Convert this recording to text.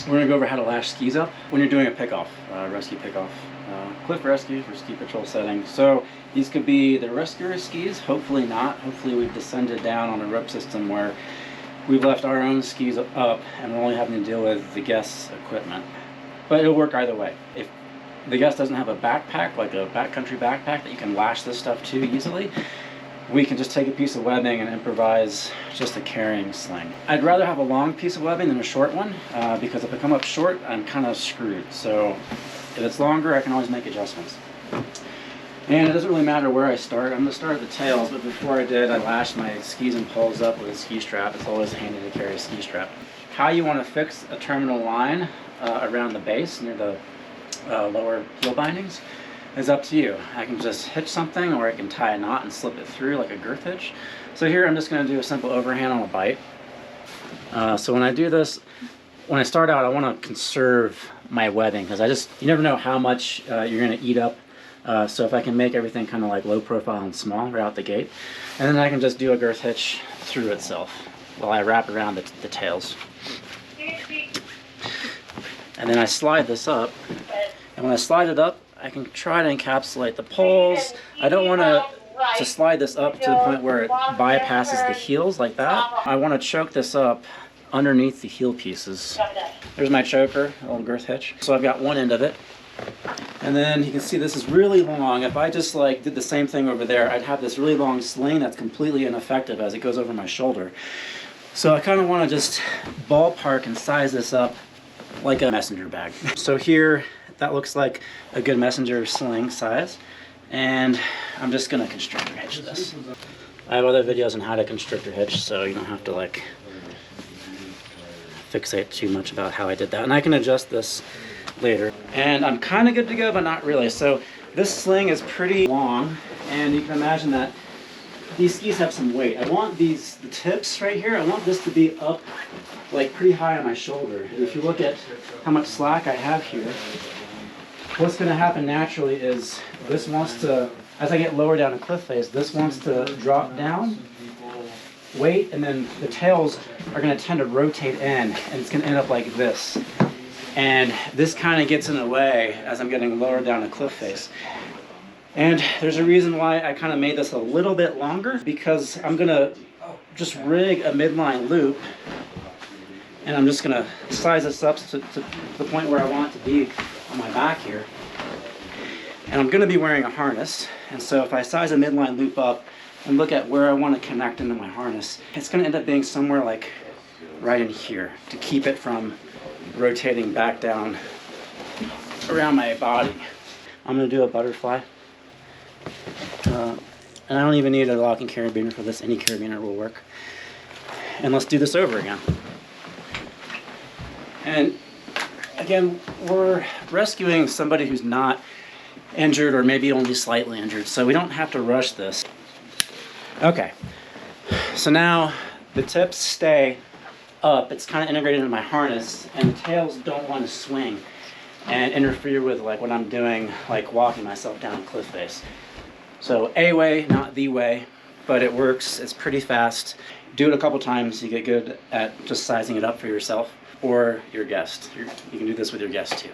we're going to go over how to lash skis up when you're doing a pickoff, rescue pickoff, cliff rescue for ski patrol setting. So these could be the rescuer skis, hopefully not. Hopefully we've descended down on a rope system where we've left our own skis up and we're only having to deal with the guest's equipment. But it'll work either way. If the guest doesn't have a backpack, like a backcountry backpack that you can lash this stuff to easily, we can just take a piece of webbing and improvise just a carrying sling. I'd rather have a long piece of webbing than a short one because if I come up short, I'm kind of screwed. So if it's longer, I can always make adjustments. And it doesn't really matter where I start. I'm going to start at the tails, but before I did, I lashed my skis and poles up with a ski strap. It's always handy to carry a ski strap. How you want to fix a terminal line around the base near the lower heel bindings is up to you. I can just hitch something, or I can tie a knot and slip it through like a girth hitch. So here I'm just going to do a simple overhand on a bite. So when I do this, when I start out, I want to conserve my webbing because you never know how much you're going to eat up. So if I can make everything kind of like low profile and small right out the gate, and then I can just do a girth hitch through itself while I wrap around the tails. And then I slide this up, and when I slide it up, I can try to encapsulate the poles. I don't want to slide this up to the point where it bypasses the heels like that. I want to choke this up underneath the heel pieces. There's my choker, a little girth hitch. So I've got one end of it. And then you can see this is really long. If I just like did the same thing over there, I'd have this really long sling that's completely ineffective as it goes over my shoulder. So I kind of want to just ballpark and size this up like a messenger bag. So here, that looks like a good messenger sling size. And I'm just gonna constrictor hitch this. I have other videos on how to constrictor hitch, so you don't have to like fixate too much about how I did that. And I can adjust this later. And I'm kind of good to go, but not really. So this sling is pretty long, and you can imagine that these skis have some weight. I want the tips right here, I want this to be up like pretty high on my shoulder. And if you look at how much slack I have here, what's going to happen naturally is this wants to, as I get lower down a cliff face, this wants to drop down, weight, and then the tails are going to tend to rotate in, and it's going to end up like this. And this kind of gets in the way as I'm getting lower down a cliff face. And there's a reason why I kind of made this a little bit longer, because I'm going to just rig a midline loop, and I'm just going to size this up to the point where I want it to be on my back here. And I'm going to be wearing a harness, and so if I size a midline loop up and look at where I want to connect into my harness, it's going to end up being somewhere like right in here to keep it from rotating back down around my body. I'm going to do a butterfly. And I don't even need a lock and carabiner for this. Any carabiner will work. And let's do this over again. And again, we're rescuing somebody who's not injured or maybe only slightly injured, so we don't have to rush this. Okay, so now the tips stay up. It's kind of integrated into my harness, and the tails don't want to swing and interfere with like what I'm doing, like walking myself down a cliff face. So a way, not the way, but it works. It's pretty fast. Do it a couple times, you get good at just sizing it up for yourself or your guest. You can do this with your guest too.